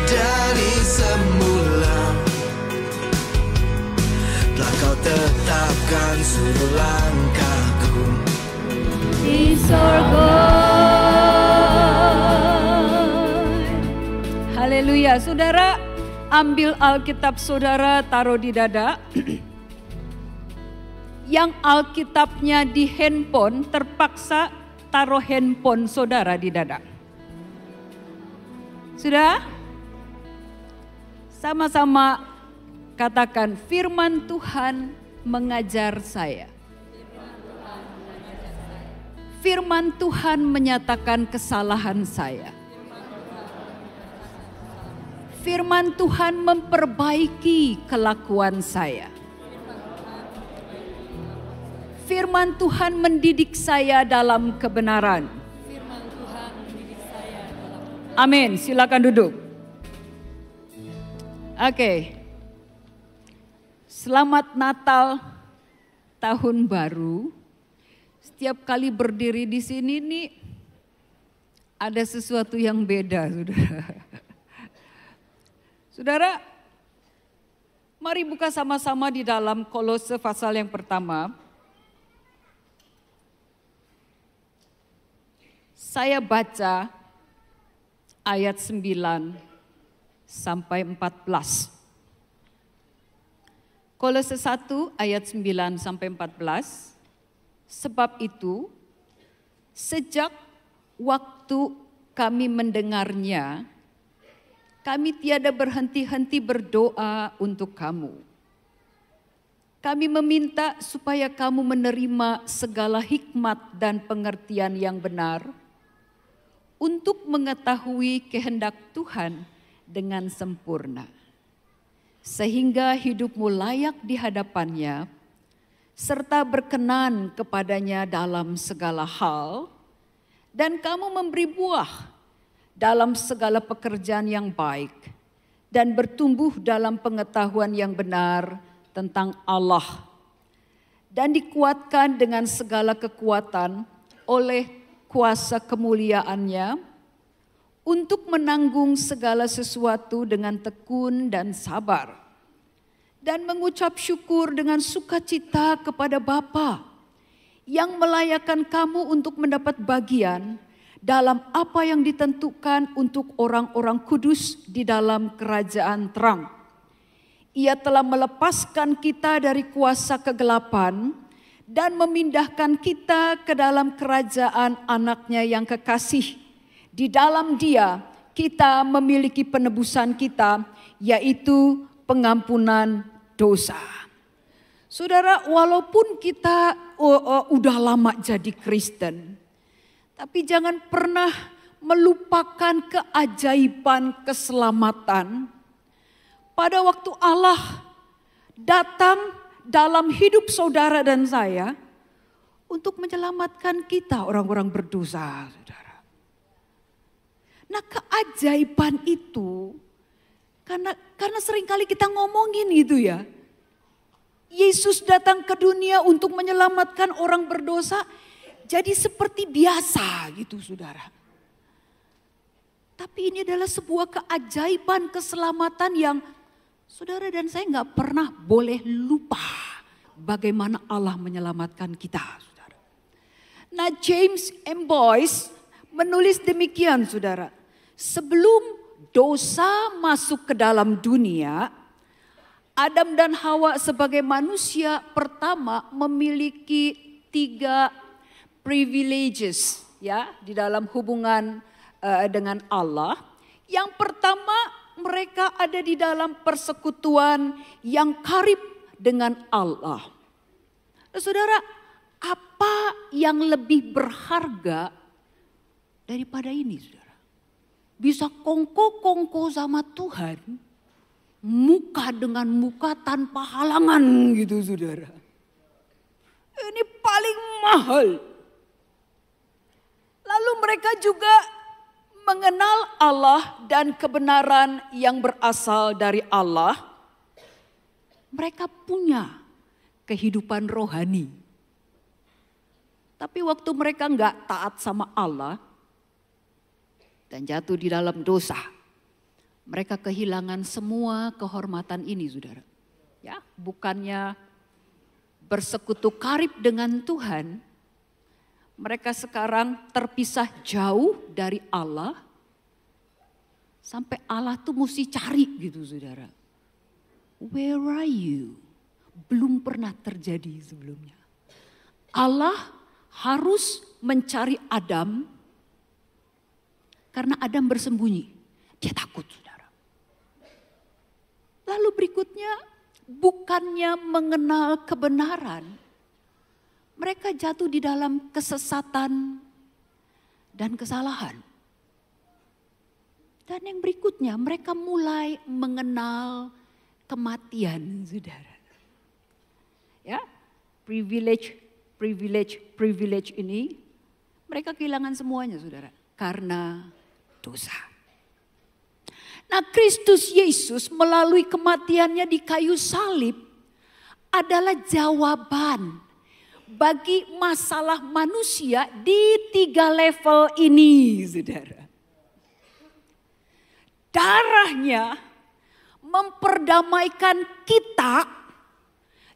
dari semula. Telah kau tetapkan seluruh langkahku di sorga. Haleluya. Saudara, ambil Alkitab saudara, taruh di dada. Yang Alkitabnya di handphone, terpaksa taruh handphone saudara di dada. Sudah? Sama-sama katakan, firman Tuhan mengajar saya. Firman Tuhan menyatakan kesalahan saya. Firman Tuhan memperbaiki kelakuan saya. Firman Tuhan mendidik saya dalam kebenaran. Amin, silakan duduk. Oke. Selamat Natal, Tahun Baru. Setiap kali berdiri di sini nih ada sesuatu yang beda, Saudara. Saudara, mari buka sama-sama di dalam Kolose pasal yang pertama. Saya baca ayat 9 sampai 14. Kolose 1 ayat 9 sampai 14. Sebab itu, sejak waktu kami mendengarnya, kami tiada berhenti-henti berdoa untuk kamu. Kami meminta supaya kamu menerima segala hikmat dan pengertian yang benar untuk mengetahui kehendak Tuhan dengan sempurna. Sehingga hidupmu layak di hadapannya, serta berkenan kepadanya dalam segala hal, dan kamu memberi buah dalam segala pekerjaan yang baik, dan bertumbuh dalam pengetahuan yang benar tentang Allah, dan dikuatkan dengan segala kekuatan oleh kuasa kemuliaannya, untuk menanggung segala sesuatu dengan tekun dan sabar, dan mengucap syukur dengan sukacita kepada Bapa yang melayakkan kamu untuk mendapat bagian dalam apa yang ditentukan untuk orang-orang kudus di dalam kerajaan terang. Ia telah melepaskan kita dari kuasa kegelapan dan memindahkan kita ke dalam kerajaan anaknya yang kekasih. Di dalam Dia kita memiliki penebusan kita, yaitu pengampunan dosa. Saudara, walaupun kita udah lama jadi Kristen, tapi jangan pernah melupakan keajaiban keselamatan. Pada waktu Allah datang dalam hidup saudara dan saya untuk menyelamatkan kita orang-orang berdosa, saudara. Nah, keajaiban itu karena seringkali kita ngomongin gitu ya. Yesus datang ke dunia untuk menyelamatkan orang berdosa, jadi seperti biasa gitu, saudara. Tapi ini adalah sebuah keajaiban keselamatan yang saudara dan saya nggak pernah boleh lupa bagaimana Allah menyelamatkan kita, saudara. Nah, James M. Boyce menulis demikian, saudara. Sebelum dosa masuk ke dalam dunia, Adam dan Hawa sebagai manusia pertama memiliki 3 privileges ya di dalam hubungan dengan Allah. Yang pertama, mereka ada di dalam persekutuan yang karib dengan Allah. Nah, saudara, apa yang lebih berharga daripada ini, saudara? Bisa kongko-kongko sama Tuhan, muka dengan muka tanpa halangan gitu, saudara. Ini paling mahal. Lalu mereka juga mengenal Allah dan kebenaran yang berasal dari Allah. Mereka punya kehidupan rohani. Tapi waktu mereka nggak taat sama Allah dan jatuh di dalam dosa, Mereka kehilangan semua kehormatan ini, saudara. Ya, bukannya bersekutu karib dengan Tuhan, mereka sekarang terpisah jauh dari Allah, sampai Allah tuh mesti cari gitu, saudara. Where are you? Belum pernah terjadi sebelumnya. Allah harus mencari Adam karena Adam bersembunyi. Dia takut, saudara. Lalu berikutnya, bukannya mengenal kebenaran, mereka jatuh di dalam kesesatan dan kesalahan. Dan yang berikutnya, mereka mulai mengenal kematian, saudara. Ya, privilege ini, mereka kehilangan semuanya, saudara, karena dosa. Nah, Kristus Yesus melalui kematiannya di kayu salib adalah jawaban bagi masalah manusia di 3 level ini, saudara. Darahnya memperdamaikan kita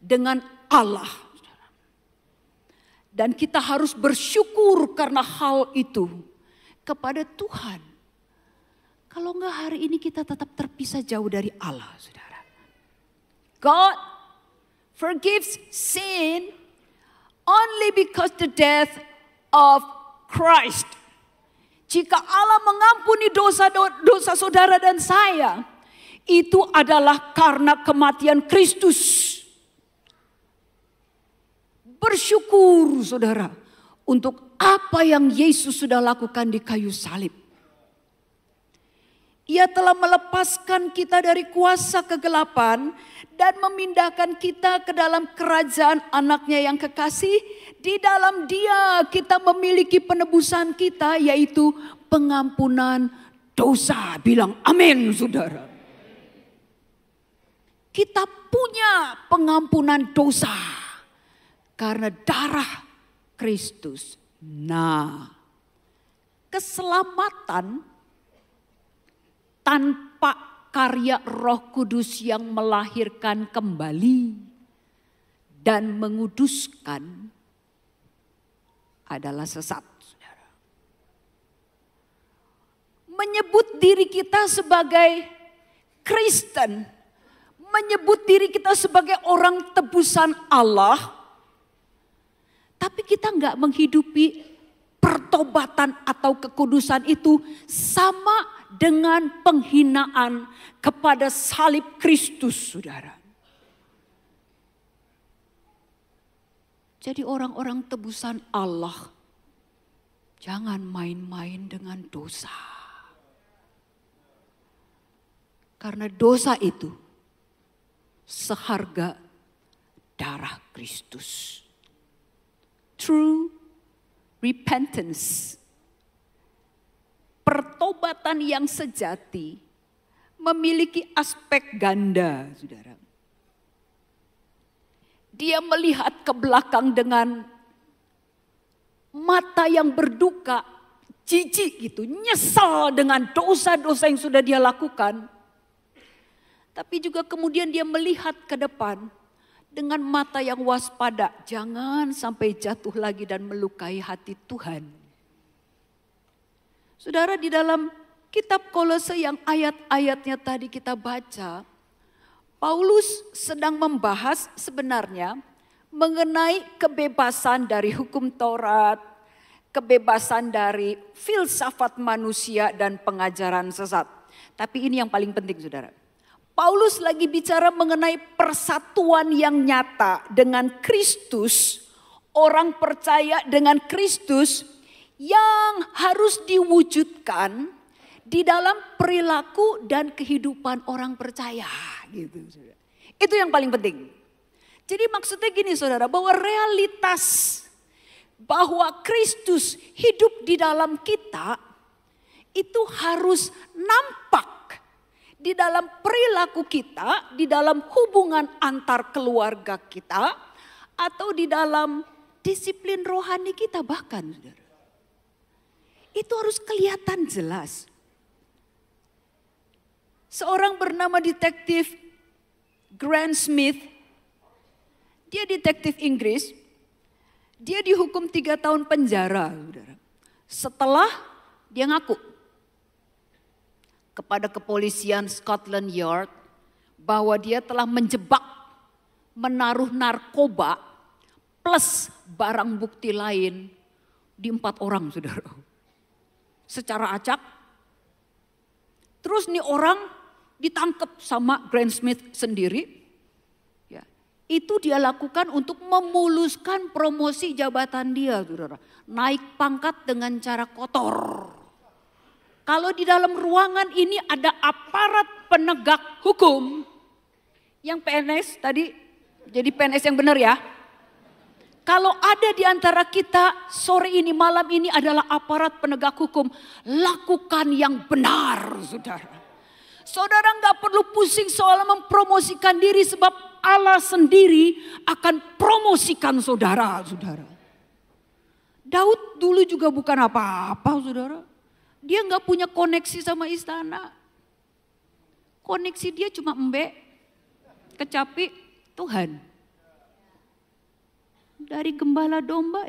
dengan Allah. Dan kita harus bersyukur karena hal itu kepada Tuhan. Kalau enggak, hari ini kita tetap terpisah jauh dari Allah, saudara. God forgives sin only because the death of Christ. Jika Allah mengampuni dosa saudara dan saya, itu adalah karena kematian Kristus. Bersyukur, saudara, untuk apa yang Yesus sudah lakukan di kayu salib. Ia telah melepaskan kita dari kuasa kegelapan dan memindahkan kita ke dalam kerajaan anaknya yang kekasih. Di dalam Dia kita memiliki penebusan kita, yaitu pengampunan dosa. Bilang amin, saudara. Kita punya pengampunan dosa karena darah Kristus. Nah, keselamatan tanpa karya Roh Kudus yang melahirkan kembali dan menguduskan adalah sesat, saudara. Menyebut diri kita sebagai Kristen, menyebut diri kita sebagai orang tebusan Allah, tapi kita enggak menghidupi pertobatan atau kekudusan itu, sama dengan penghinaan kepada salib Kristus, saudara. Jadi orang-orang tebusan Allah, jangan main-main dengan dosa. Karena dosa itu seharga darah Kristus. True repentance, pertobatan yang sejati, memiliki aspek ganda, saudara. Dia melihat ke belakang dengan mata yang berduka, jijik gitu, nyesal dengan dosa-dosa yang sudah dia lakukan. Tapi juga kemudian dia melihat ke depan dengan mata yang waspada, jangan sampai jatuh lagi dan melukai hati Tuhan. Saudara, di dalam kitab Kolose yang ayat-ayatnya tadi kita baca, Paulus sedang membahas sebenarnya mengenai kebebasan dari hukum Taurat, kebebasan dari filsafat manusia dan pengajaran sesat. Tapi ini yang paling penting, saudara. Paulus lagi bicara mengenai persatuan yang nyata dengan Kristus, orang percaya dengan Kristus yang harus diwujudkan di dalam perilaku dan kehidupan orang percaya. Gitu, saudara. Itu yang paling penting. Jadi maksudnya gini, saudara, bahwa realitas bahwa Kristus hidup di dalam kita itu harus nampak di dalam perilaku kita, di dalam hubungan antar keluarga kita, atau di dalam disiplin rohani kita bahkan, saudara. Itu harus kelihatan jelas. Seorang bernama detektif Grant Smith, dia detektif Inggris, dia dihukum 3 tahun penjara, saudara. Setelah dia ngaku kepada kepolisian Scotland Yard bahwa dia telah menjebak, menaruh narkoba plus barang bukti lain di 4 orang, saudara. Secara acak. Terus nih orang ditangkap sama Grant Smith sendiri. Ya, itu dia lakukan untuk memuluskan promosi jabatan dia, saudara. Naik pangkat dengan cara kotor. Kalau di dalam ruangan ini ada aparat penegak hukum. Yang PNS tadi, jadi PNS yang benar ya. Kalau ada di antara kita sore ini, malam ini adalah aparat penegak hukum, lakukan yang benar, saudara. Saudara nggak perlu pusing soal mempromosikan diri sebab Allah sendiri akan promosikan saudara-saudara. Daud dulu juga bukan apa-apa, saudara. Dia nggak punya koneksi sama istana. Koneksi dia cuma kecapi Tuhan. Dari gembala domba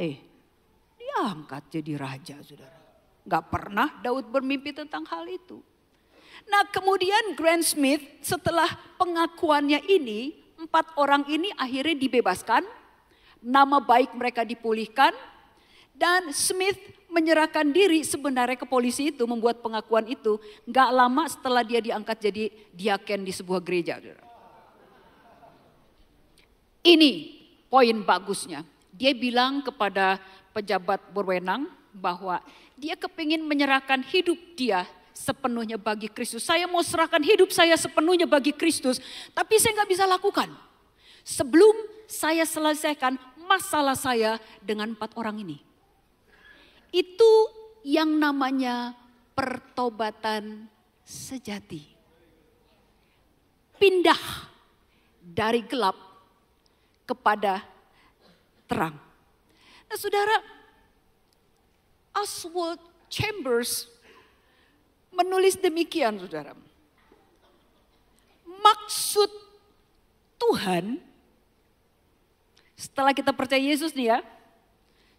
diangkat jadi raja, saudara. Nggak pernah Daud bermimpi tentang hal itu. Nah kemudian Grant Smith setelah pengakuannya ini, 4 orang ini akhirnya dibebaskan. Nama baik mereka dipulihkan. Dan Smith menyerahkan diri sebenarnya ke polisi itu, membuat pengakuan itu. Gak lama setelah dia diangkat jadi diaken di sebuah gereja. Ini poin bagusnya. Dia bilang kepada pejabat berwenang bahwa dia kepingin menyerahkan hidup dia sepenuhnya bagi Kristus. Saya mau serahkan hidup saya sepenuhnya bagi Kristus. Tapi saya gak bisa lakukan sebelum saya selesaikan masalah saya dengan 4 orang ini. Itu yang namanya pertobatan sejati. Pindah dari gelap kepada terang. Nah saudara, Oswald Chambers menulis demikian, saudara. Maksud Tuhan, setelah kita percaya Yesus nih ya,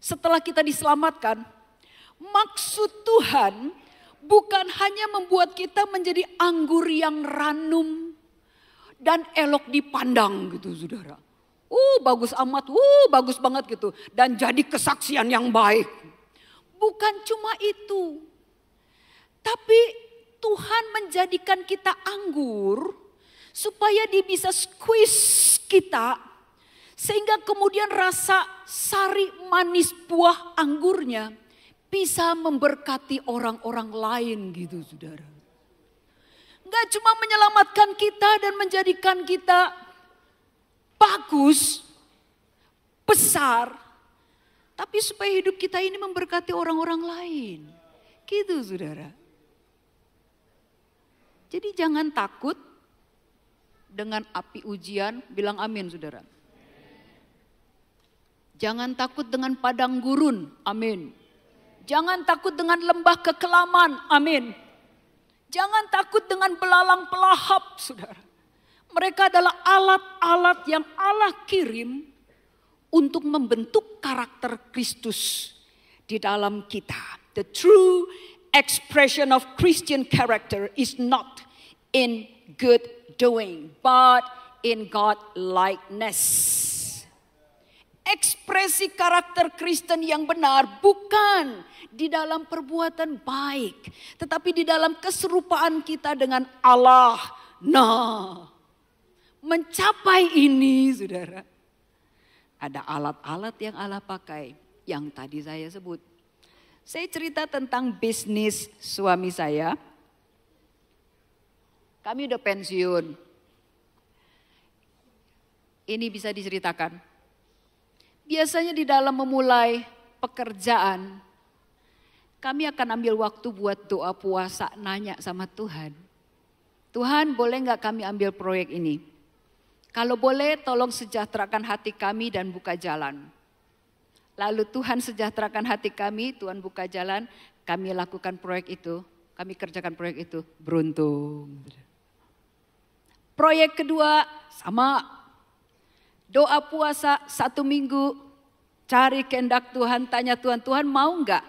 setelah kita diselamatkan, maksud Tuhan bukan hanya membuat kita menjadi anggur yang ranum dan elok dipandang gitu, saudara. Bagus amat, bagus banget gitu. Dan jadi kesaksian yang baik. Bukan cuma itu. Tapi Tuhan menjadikan kita anggur supaya dia bisa squeeze kita. Sehingga kemudian rasa sari manis buah anggurnya bisa memberkati orang-orang lain gitu, saudara. Gak cuma menyelamatkan kita dan menjadikan kita bagus, besar. Tapi supaya hidup kita ini memberkati orang-orang lain. Gitu, saudara. Jadi jangan takut dengan api ujian, bilang amin, saudara. Jangan takut dengan padang gurun, amin. Jangan takut dengan lembah kekelaman, amin. Jangan takut dengan belalang pelahap, saudara. Mereka adalah alat-alat yang Allah kirim untuk membentuk karakter Kristus di dalam kita. The true expression of Christian character is not in good doing, but in God likeness. Ekspresi karakter Kristen yang benar bukan di dalam perbuatan baik, tetapi di dalam keserupaan kita dengan Allah. Nah, mencapai ini, saudara, ada alat-alat yang Allah pakai yang tadi saya sebut. Saya cerita tentang bisnis suami saya. Kami udah pensiun. Ini bisa diceritakan. Biasanya di dalam memulai pekerjaan, kami akan ambil waktu buat doa puasa, nanya sama Tuhan. Tuhan, boleh gak kami ambil proyek ini? Kalau boleh, tolong sejahterakan hati kami dan buka jalan. Lalu Tuhan sejahterakan hati kami, Tuhan buka jalan, kami lakukan proyek itu, kami kerjakan proyek itu, beruntung. Proyek kedua sama. Doa puasa 1 minggu, cari kehendak Tuhan, tanya Tuhan, Tuhan mau enggak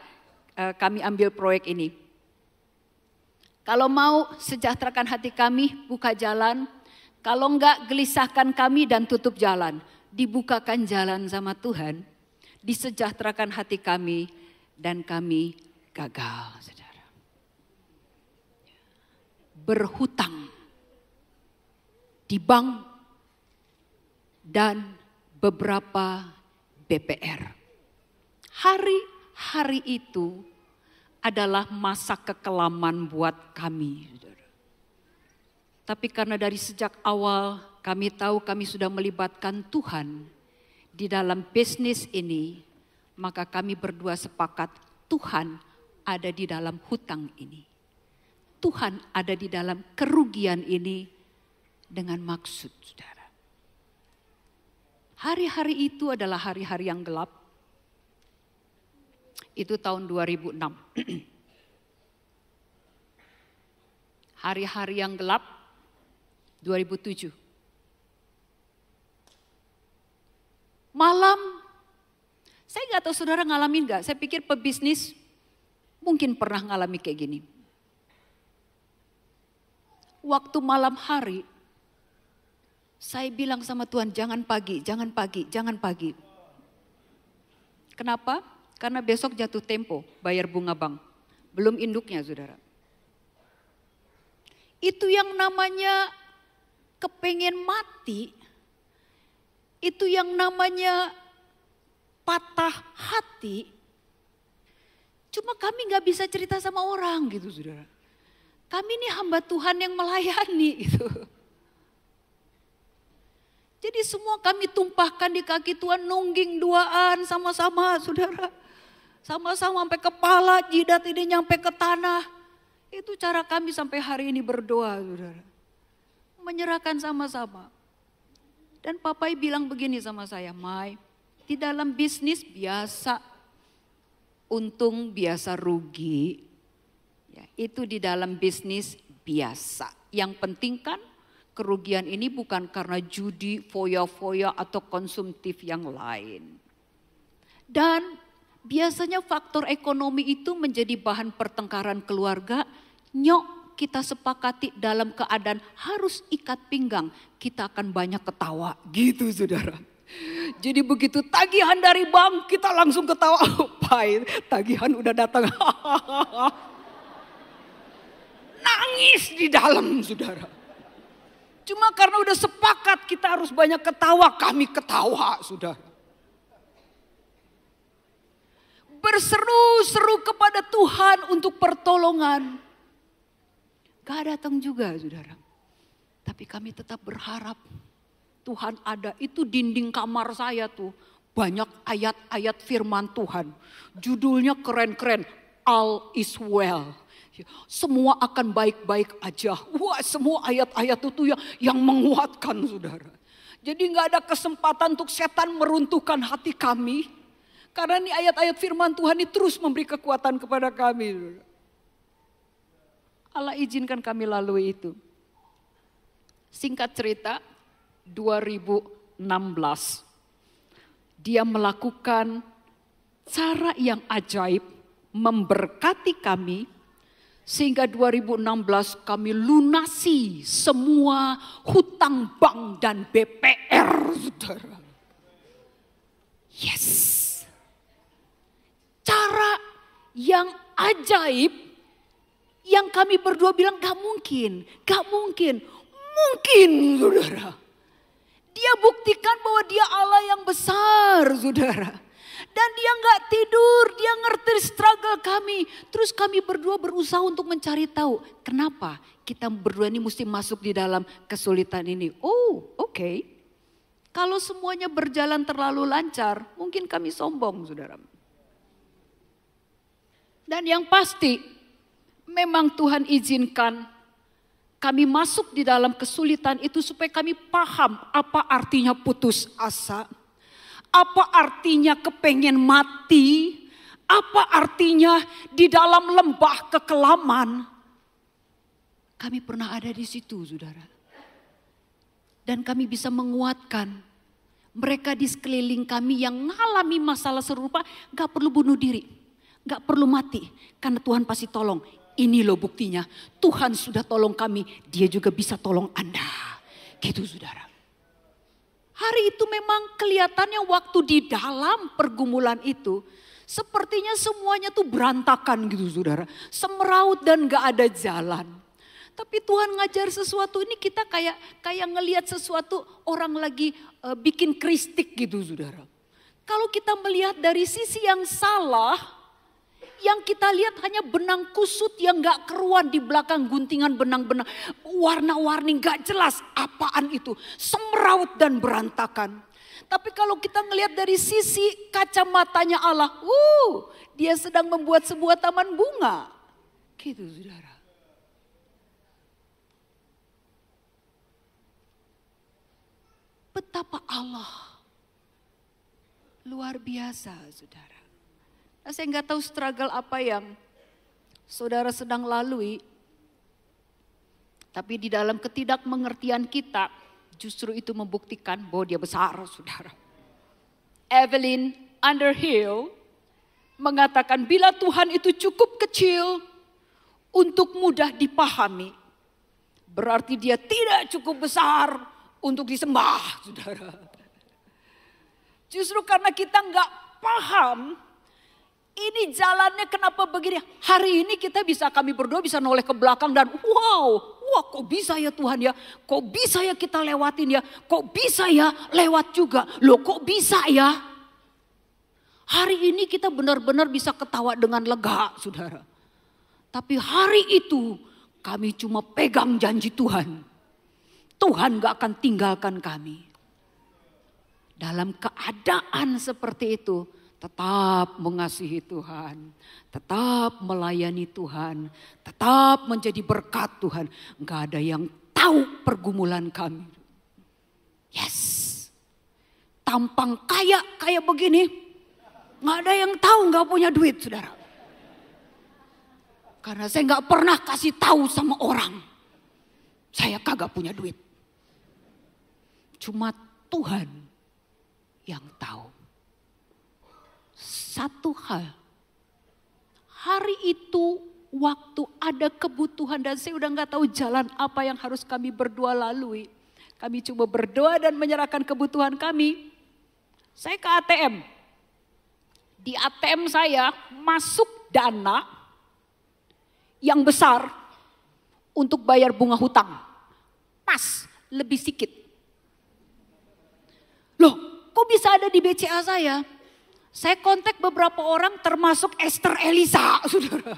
kami ambil proyek ini? Kalau mau, sejahterakan hati kami, buka jalan. Kalau enggak, gelisahkan kami dan tutup jalan. Dibukakan jalan sama Tuhan, disejahterakan hati kami, dan kami gagal, saudara. Berhutang di bank dan beberapa BPR. Hari-hari itu adalah masa kekelaman buat kami. Tapi karena dari sejak awal kami tahu kami sudah melibatkan Tuhan di dalam bisnis ini, maka kami berdua sepakat Tuhan ada di dalam hutang ini. Tuhan ada di dalam kerugian ini dengan maksud, saudara. Hari-hari itu adalah hari-hari yang gelap. Itu tahun 2006. Hari-hari yang gelap 2007. Malam, saya nggak tahu saudara ngalamin nggak. Saya pikir pebisnis mungkin pernah ngalami kayak gini. Waktu malam hari, saya bilang sama Tuhan, jangan pagi, jangan pagi, jangan pagi. Kenapa? Karena besok jatuh tempo bayar bunga bank. Belum induknya, saudara. Itu yang namanya kepengen mati. Itu yang namanya patah hati. Cuma kami gak bisa cerita sama orang gitu, saudara. Kami ini hamba Tuhan yang melayani gitu. Jadi semua kami tumpahkan di kaki Tuhan, nungging duaan sama-sama, saudara. Sama-sama sampai kepala, jidat ini nyampe ke tanah. Itu cara kami sampai hari ini berdoa, saudara. Menyerahkan sama-sama. Dan Papai bilang begini sama saya, Mai, di dalam bisnis biasa untung, biasa rugi. Ya, itu di dalam bisnis biasa. Yang penting kan kerugian ini bukan karena judi, foya-foya atau konsumtif yang lain. Dan biasanya faktor ekonomi itu menjadi bahan pertengkaran keluarga. Nyok, kita sepakati dalam keadaan harus ikat pinggang. Kita akan banyak ketawa gitu, saudara. Jadi begitu tagihan dari bank kita langsung ketawa. Oh, Pai, tagihan udah datang. Nangis di dalam, saudara. Cuma karena udah sepakat kita harus banyak ketawa, kami ketawa, saudara. Berseru-seru kepada Tuhan untuk pertolongan. Gak datang juga, saudara. Tapi kami tetap berharap Tuhan ada. Itu dinding kamar saya tuh. Banyak ayat-ayat firman Tuhan. Judulnya keren-keren. All is well. Semua akan baik-baik aja. Wah, semua ayat-ayat itu yang menguatkan, saudara. Jadi gak ada kesempatan untuk setan meruntuhkan hati kami. Karena ini ayat-ayat firman Tuhan ini terus memberi kekuatan kepada kami, saudara. Allah izinkan kami lalui itu. Singkat cerita, 2016 dia melakukan cara yang ajaib memberkati kami sehingga 2016 kami lunasi semua hutang bank dan BPR, saudara. Yes. Cara yang ajaib yang kami berdua bilang gak mungkin, gak mungkin. Mungkin, saudara. Dia buktikan bahwa dia Allah yang besar, saudara. Dan dia gak tidur, dia ngerti struggle kami. Terus kami berdua berusaha untuk mencari tahu. Kenapa kita berdua ini mesti masuk di dalam kesulitan ini. Oh, oke. Kalau semuanya berjalan terlalu lancar, mungkin kami sombong, saudara. Dan yang pasti, memang Tuhan izinkan kami masuk di dalam kesulitan itu supaya kami paham apa artinya putus asa. Apa artinya kepengen mati. Apa artinya di dalam lembah kekelaman. Kami pernah ada di situ, saudara. Dan kami bisa menguatkan mereka di sekeliling kami yang mengalami masalah serupa. Gak perlu bunuh diri, gak perlu mati, karena Tuhan pasti tolong. Ini loh buktinya, Tuhan sudah tolong kami, Dia juga bisa tolong Anda. Gitu saudara. Hari itu memang kelihatannya waktu di dalam pergumulan itu, sepertinya semuanya tuh berantakan gitu saudara. Semeraut dan gak ada jalan. Tapi Tuhan ngajar sesuatu ini, kita kayak ngelihat sesuatu orang lagi bikin kristik gitu saudara. Kalau kita melihat dari sisi yang salah, yang kita lihat hanya benang kusut yang gak keruan di belakang guntingan benang-benang. Warna-warni gak jelas apaan itu, semeraut dan berantakan. Tapi kalau kita ngelihat dari sisi kacamatanya Allah, Dia sedang membuat sebuah taman bunga. Gitu saudara. Betapa Allah luar biasa saudara. Nah, saya nggak tahu struggle apa yang saudara sedang lalui. Tapi di dalam ketidakmengertian kita, justru itu membuktikan bahwa Dia besar saudara. Evelyn Underhill mengatakan bila Tuhan itu cukup kecil untuk mudah dipahami, berarti Dia tidak cukup besar untuk disembah, saudara. Justru karena kita nggak paham, ini jalannya kenapa begini. Hari ini kami berdoa bisa noleh ke belakang dan wah kok bisa ya Tuhan ya. Kok bisa ya kita lewatin ya. Kok bisa ya lewat juga. Loh kok bisa ya. Hari ini kita benar-benar bisa ketawa dengan lega saudara. Tapi hari itu kami cuma pegang janji Tuhan. Tuhan gak akan tinggalkan kami. Dalam keadaan seperti itu, tetap mengasihi Tuhan, tetap melayani Tuhan, tetap menjadi berkat Tuhan. Gak ada yang tahu pergumulan kami. Yes, tampang kayak begini, gak ada yang tahu gak punya duit saudara. Karena saya gak pernah kasih tahu sama orang, saya kagak punya duit. Cuma Tuhan yang tahu. Satu hal, hari itu waktu ada kebutuhan dan saya udah gak tahu jalan apa yang harus kami berdua lalui. Kami coba berdoa dan menyerahkan kebutuhan kami. Saya ke ATM. Di ATM saya masuk dana yang besar untuk bayar bunga hutang. Pas, lebih sedikit. Loh, kok bisa ada di BCA saya? Saya kontak beberapa orang termasuk Esther Elisa, saudara.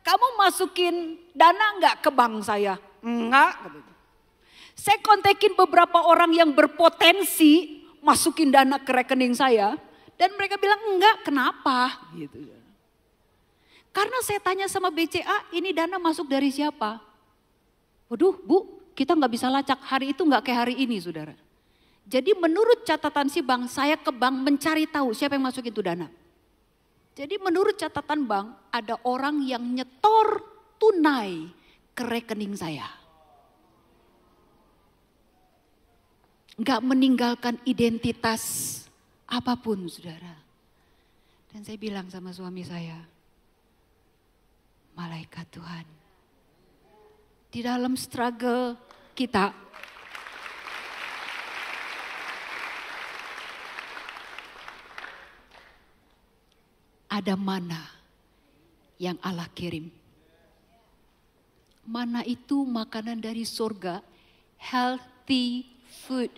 Kamu masukin dana enggak ke bank saya? Enggak. Saya kontakin beberapa orang yang berpotensi masukin dana ke rekening saya. Dan mereka bilang enggak, kenapa? Gitu. Karena saya tanya sama BCA, ini dana masuk dari siapa? Waduh Bu, kita enggak bisa lacak, hari itu enggak kayak hari ini saudara. Jadi menurut catatan si bank, saya ke bank mencari tahu siapa yang masukin itu dana. Jadi menurut catatan bank, ada orang yang nyetor tunai ke rekening saya. Enggak meninggalkan identitas apapun saudara. Dan saya bilang sama suami saya, malaikat Tuhan. Di dalam struggle kita, ada mana yang Allah kirim. Mana itu makanan dari surga, healthy food.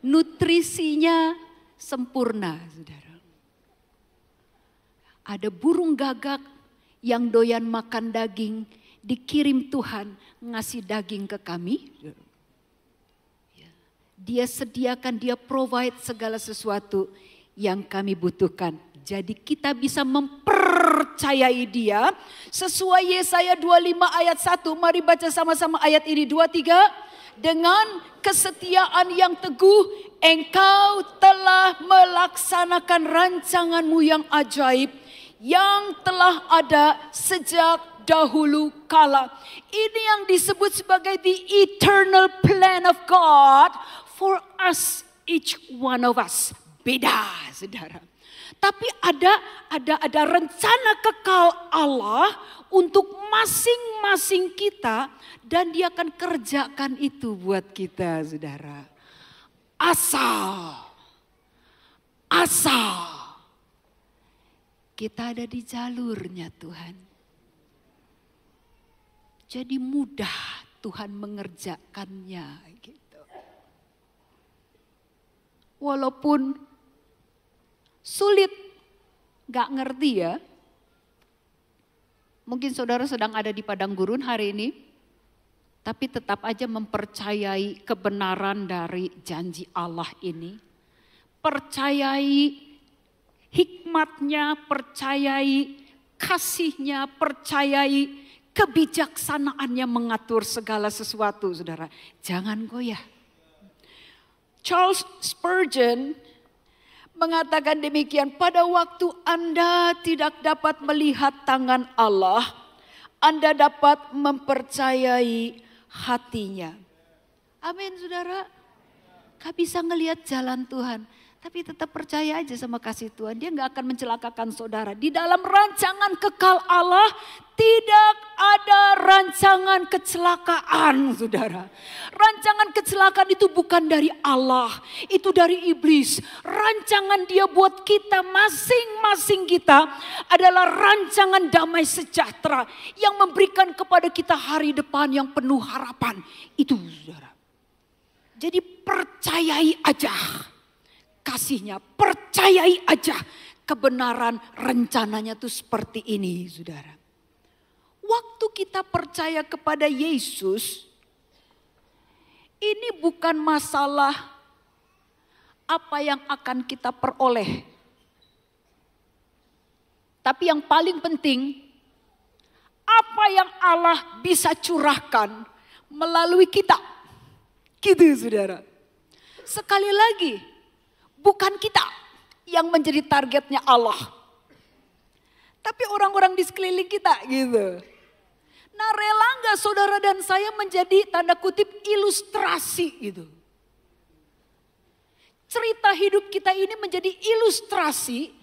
Nutrisinya sempurna, saudara. Ada burung gagak yang doyan makan daging, dikirim Tuhan ngasih daging ke kami. Dia sediakan, dia provide segala sesuatu yang kami butuhkan. Jadi kita bisa mempercayai Dia sesuai Yesaya 25 ayat 1. Mari baca sama-sama ayat ini 2-3. Dengan kesetiaan yang teguh engkau telah melaksanakan rancanganmu yang ajaib yang telah ada sejak dahulu kala. Ini yang disebut sebagai the eternal plan of God for us, each one of us. Beda, saudara. Tapi ada rencana kekal Allah untuk masing-masing kita, dan Dia akan kerjakan itu buat kita, saudara. Asal kita ada di jalurnya Tuhan. Jadi mudah Tuhan mengerjakannya gitu. Walaupun sulit, gak ngerti ya. Mungkin saudara sedang ada di padang gurun hari ini, tapi tetap aja mempercayai kebenaran dari janji Allah ini. Percayai hikmatnya, percayai kasihnya, percayai kebijaksanaannya mengatur segala sesuatu, saudara. Jangan goyah. Charles Spurgeon mengatakan demikian, pada waktu Anda tidak dapat melihat tangan Allah, Anda dapat mempercayai hatinya. Amin, saudara. Gak bisa ngelihat jalan Tuhan, tapi tetap percaya aja sama kasih Tuhan. Dia gak akan mencelakakan saudara. Di dalam rancangan kekal Allah tidak ada rancangan kecelakaan, saudara. Rancangan kecelakaan itu bukan dari Allah, itu dari iblis. Rancangan Dia buat kita, masing-masing kita adalah rancangan damai sejahtera yang memberikan kepada kita hari depan yang penuh harapan. Itu, saudara. Jadi percayai aja kasihnya, percayai aja kebenaran rencananya tuh seperti ini, saudara. Waktu kita percaya kepada Yesus, ini bukan masalah apa yang akan kita peroleh. Tapi yang paling penting, apa yang Allah bisa curahkan melalui kita. Gitu, saudara. Sekali lagi, bukan kita yang menjadi targetnya Allah, tapi orang-orang di sekeliling kita gitu. Nah, rela gak saudara dan saya menjadi tanda kutip ilustrasi gitu. Cerita hidup kita ini menjadi ilustrasi,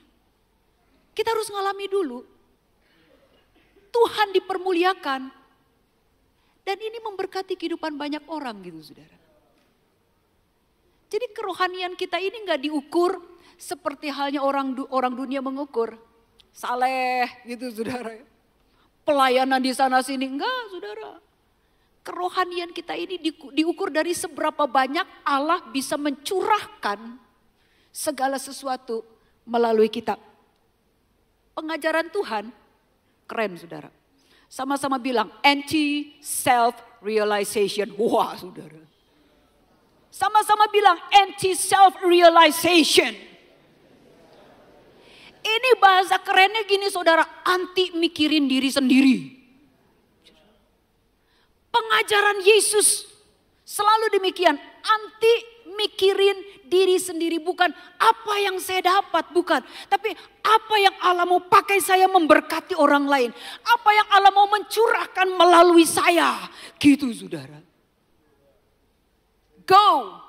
kita harus ngalami dulu. Tuhan dipermuliakan, dan ini memberkati kehidupan banyak orang gitu, saudara. Jadi kerohanian kita ini gak diukur seperti halnya orang dunia mengukur. Saleh gitu, saudara. Pelayanan di sana sini, enggak, saudara. Kerohanian kita ini diukur dari seberapa banyak Allah bisa mencurahkan segala sesuatu melalui kita. Pengajaran Tuhan keren, saudara. Sama-sama bilang anti-self-realization. Wah, saudara. Sama-sama bilang anti-self-realization. Ini bahasa kerennya gini, saudara, anti mikirin diri sendiri. Pengajaran Yesus selalu demikian, anti mikirin diri sendiri. Bukan apa yang saya dapat, bukan. Tapi apa yang Allah mau pakai saya memberkati orang lain. Apa yang Allah mau mencurahkan melalui saya. Gitu, saudara. Go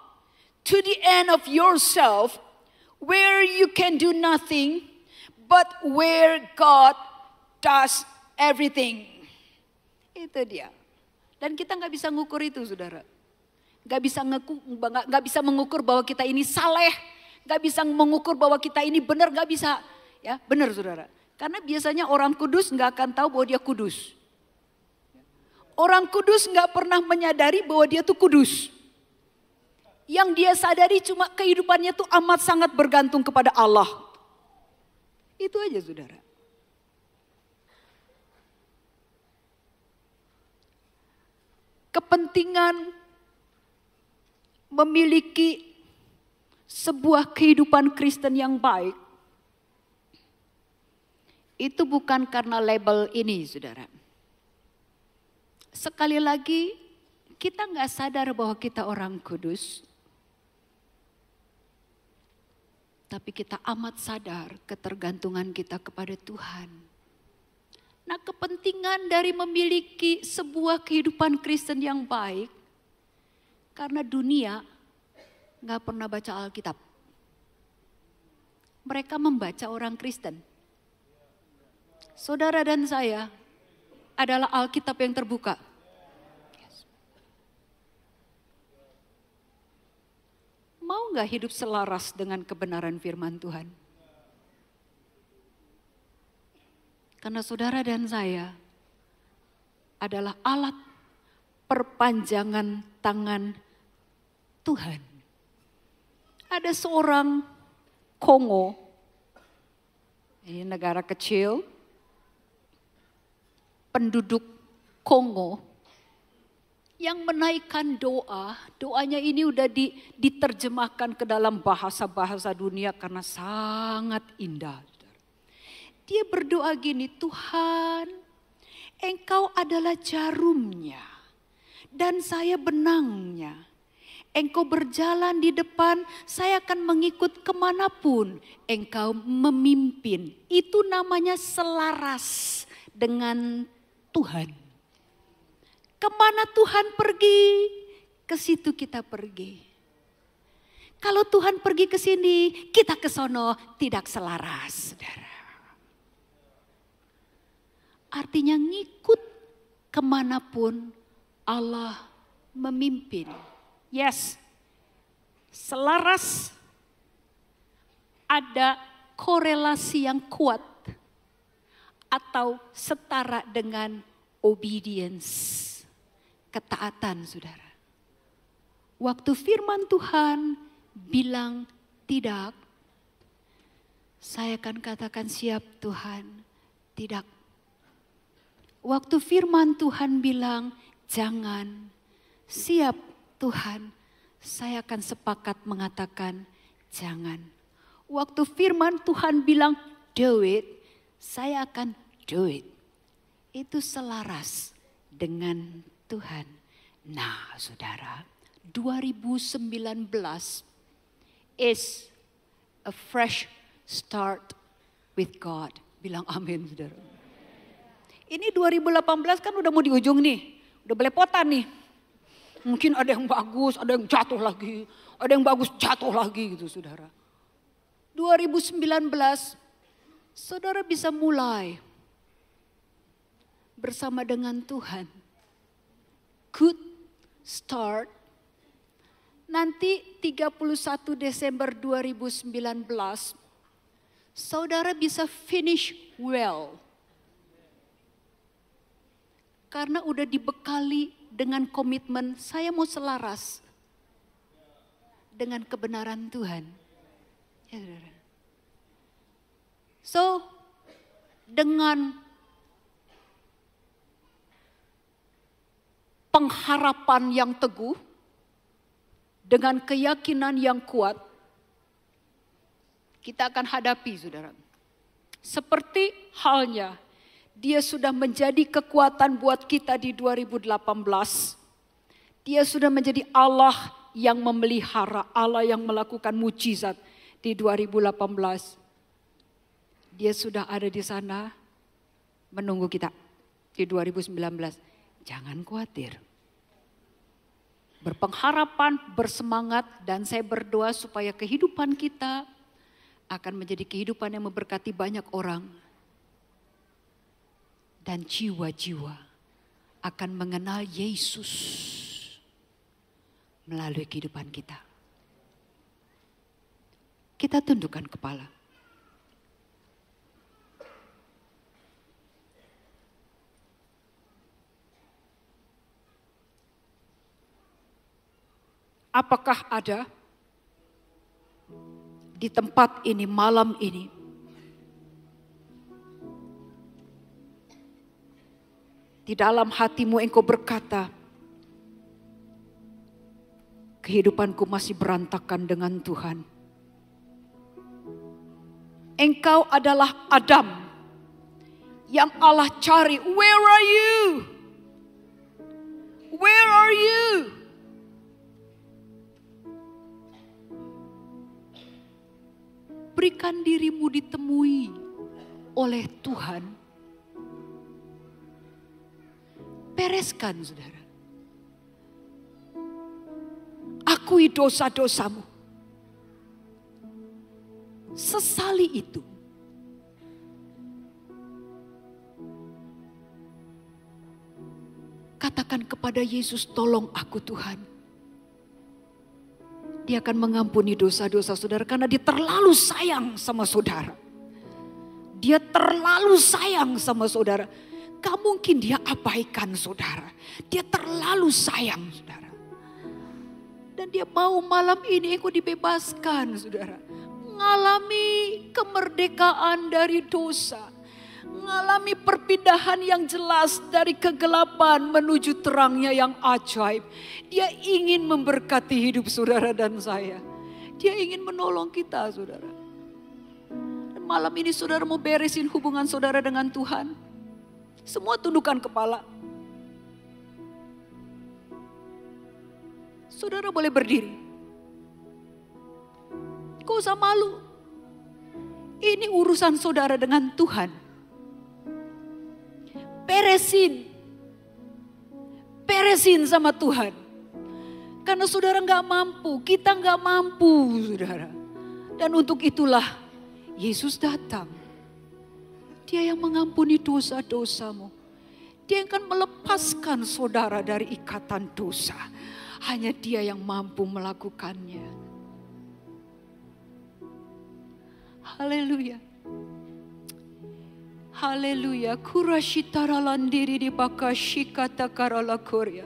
to the end of yourself where you can do nothing, but where God does everything. Itu dia. Dan kita gak bisa ngukur itu, saudara. Gak bisa mengukur bahwa kita ini saleh. Gak bisa mengukur bahwa kita ini benar, gak bisa. Ya, benar, saudara. Karena biasanya orang kudus gak akan tahu bahwa dia kudus. Orang kudus gak pernah menyadari bahwa dia tuh kudus. Yang dia sadari cuma kehidupannya tuh amat sangat bergantung kepada Allah. Itu aja, saudara. Kepentingan memiliki sebuah kehidupan Kristen yang baik, itu bukan karena label ini, saudara. Sekali lagi, kita gak sadar bahwa kita orang kudus. Tapi kita amat sadar ketergantungan kita kepada Tuhan. Nah, kepentingan dari memiliki sebuah kehidupan Kristen yang baik, karena dunia gak pernah baca Alkitab. Mereka membaca orang Kristen. Saudara dan saya adalah Alkitab yang terbuka. Mau gak hidup selaras dengan kebenaran firman Tuhan? Karena saudara dan saya adalah alat perpanjangan tangan Tuhan. Ada seorang Kongo, ini negara kecil, penduduk Kongo, yang menaikkan doa, doanya ini udah diterjemahkan ke dalam bahasa-bahasa dunia karena sangat indah. Dia berdoa gini, Tuhan, Engkau adalah jarumnya dan saya benangnya. Engkau berjalan di depan, saya akan mengikut kemanapun Engkau memimpin. Itu namanya selaras dengan Tuhan. Kemana Tuhan pergi, ke situ kita pergi. Kalau Tuhan pergi ke sini, kita ke sono tidak selaras, saudara. Artinya ngikut kemanapun Allah memimpin. Yes, selaras, ada korelasi yang kuat atau setara dengan obedience, ketaatan, saudara. Waktu firman Tuhan bilang tidak, saya akan katakan siap Tuhan, tidak. Waktu firman Tuhan bilang jangan, siap Tuhan, saya akan sepakat mengatakan jangan. Waktu firman Tuhan bilang do it, saya akan do it. Itu selaras dengan Tuhan. Nah, saudara, 2019 is a fresh start with God. Bilang amin, saudara. Ini 2018 kan udah mau di ujung nih, udah belepotan nih. Mungkin ada yang bagus, ada yang jatuh lagi, ada yang bagus jatuh lagi gitu, saudara. 2019, saudara bisa mulai bersama dengan Tuhan. Good start. Nanti 31 Desember 2019, saudara bisa finish well. Karena udah dibekali dengan komitmen, saya mau selaras dengan kebenaran Tuhan. Ya, saudara. So, dengan pengharapan yang teguh, dengan keyakinan yang kuat, kita akan hadapi, saudara. Seperti halnya Dia sudah menjadi kekuatan buat kita di 2018. Dia sudah menjadi Allah yang memelihara, Allah yang melakukan mujizat di 2018. Dia sudah ada di sana menunggu kita di 2019. Jangan khawatir. Berpengharapan, bersemangat, dan saya berdoa supaya kehidupan kita akan menjadi kehidupan yang memberkati banyak orang. Dan jiwa-jiwa akan mengenal Yesus melalui kehidupan kita. Kita tundukkan kepala. Apakah ada di tempat ini malam ini di dalam hatimu engkau berkata, kehidupanku masih berantakan dengan Tuhan. Engkau adalah Adam yang Allah cari. Where are you? Where are you? Berikan dirimu ditemui oleh Tuhan. bereskan, saudara. Akui dosa-dosamu. Sesali itu. Katakan kepada Yesus, tolong aku Tuhan. Dia akan mengampuni dosa-dosa saudara karena dia terlalu sayang sama saudara. Dia terlalu sayang sama saudara. Gak mungkin dia abaikan saudara. Dia terlalu sayang saudara. Dan dia mau malam ini engkau dibebaskan saudara. Mengalami kemerdekaan dari dosa. Mengalami perpindahan yang jelas dari kegelapan menuju terangnya yang ajaib. Dia ingin memberkati hidup saudara dan saya. Dia ingin menolong kita saudara. Dan malam ini saudara mau beresin hubungan saudara dengan Tuhan. Semua tundukkan kepala. Saudara boleh berdiri. Gak usah malu. Ini urusan saudara dengan Tuhan. Beresin sama Tuhan. Karena saudara gak mampu, kita gak mampu saudara. Dan untuk itulah Yesus datang. Dia yang mengampuni dosa-dosamu. Dia yang akan melepaskan saudara dari ikatan dosa. Hanya dia yang mampu melakukannya. Haleluya. Haleluya. Kurashitara landiri di bakashikata karala korea.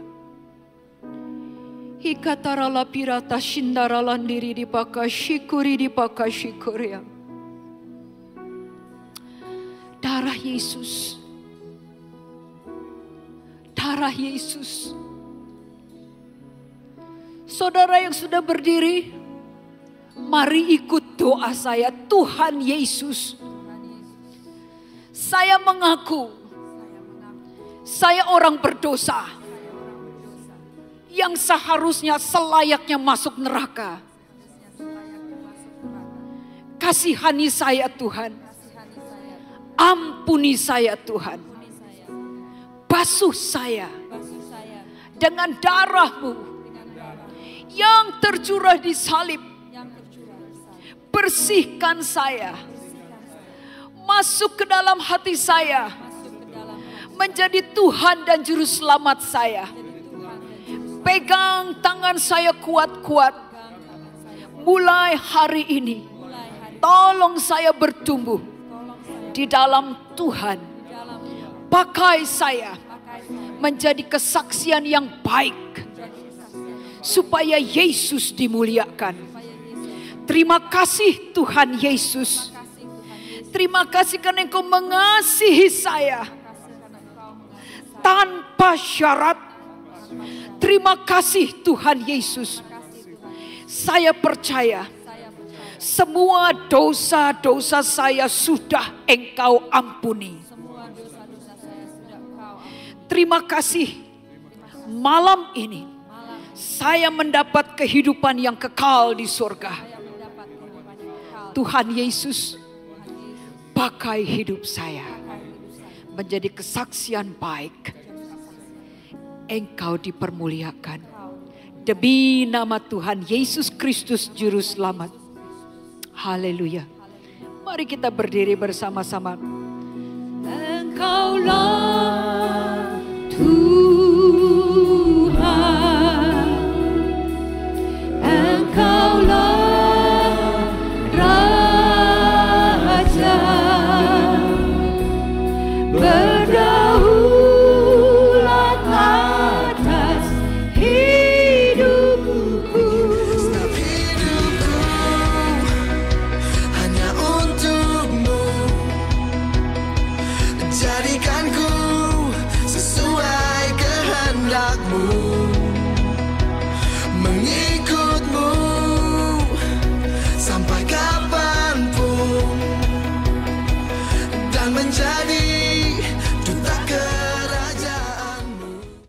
Hikatara la pirata shindara landiri di bakashikuri di bakashikorea. Darah Yesus. Darah Yesus. Saudara yang sudah berdiri, mari ikut doa saya. Tuhan Yesus, saya mengaku saya orang berdosa yang seharusnya selayaknya masuk neraka. Kasihani saya Tuhan. Ampuni saya Tuhan. Basuh saya dengan darah-Mu yang tercurah di salib. Bersihkan saya. Masuk ke dalam hati saya. Menjadi Tuhan dan Juru Selamat saya. Pegang tangan saya kuat-kuat. Mulai hari ini. Tolong saya bertumbuh di dalam Tuhan. Pakai saya menjadi kesaksian yang baik. Supaya Yesus dimuliakan. Terima kasih Tuhan Yesus. Terima kasih karena Engkau mengasihi saya tanpa syarat. Terima kasih Tuhan Yesus. Saya percaya semua dosa-dosa saya sudah Engkau ampuni. Terima kasih malam ini saya mendapat kehidupan yang kekal di surga. Tuhan Yesus, pakai hidup saya menjadi kesaksian baik. Engkau dipermuliakan. Demi nama Tuhan Yesus Kristus Juru Selamat. Haleluya. Mari kita berdiri bersama-sama. Engkaulah